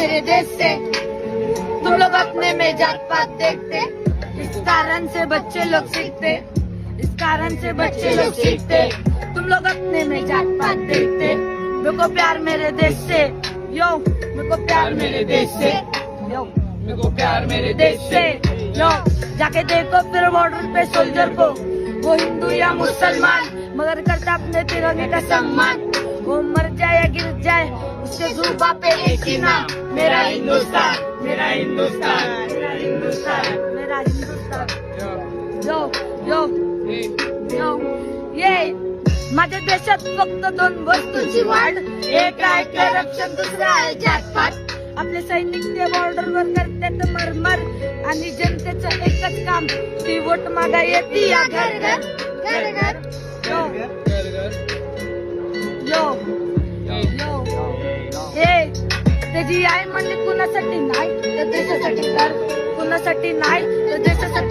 मेरे देश से, तुम लोग अपने में जात पात देखते, इस कारण से बच्चे लोग सीखते, इस कारण से बच्चे लोग सीखते, तुम लोग अपने में जात पात देखते। मेरे को प्यार मेरे देश से, यो मेरे को प्यार मेरे देश से, यो मेरे को प्यार मेरे देश से, यो जाके देखो फिर बॉर्डर पे सोल्जर को, वो हिंदू या मुसलमान मगर करता अपने तिरंगे का सम्मान। वो मर जाए या गिर जाए उसके जुल्फा पे एक ही नाम, मेरा हिंदुस्तान, मेरा हिंदुस्तान, मेरा हिंदुस्तान, मेरा हिंदुस्तान। यो यो यो ये माझ्या देशात फक्त दोन वस्तूंची वाढ, एक आहे करप्शन, दुसरा आहे जातपात। आपले सैनिक ते बॉर्डरवर करतात मरमर आणि जनतेचं एकच काम, ती वोट मागा येते या घर घर घर घर। यो यो हे त्याची आई म्हणली कुणासाठी नाही तर देशासाठी, तर कुणासाठी नाही तर देशासाठी।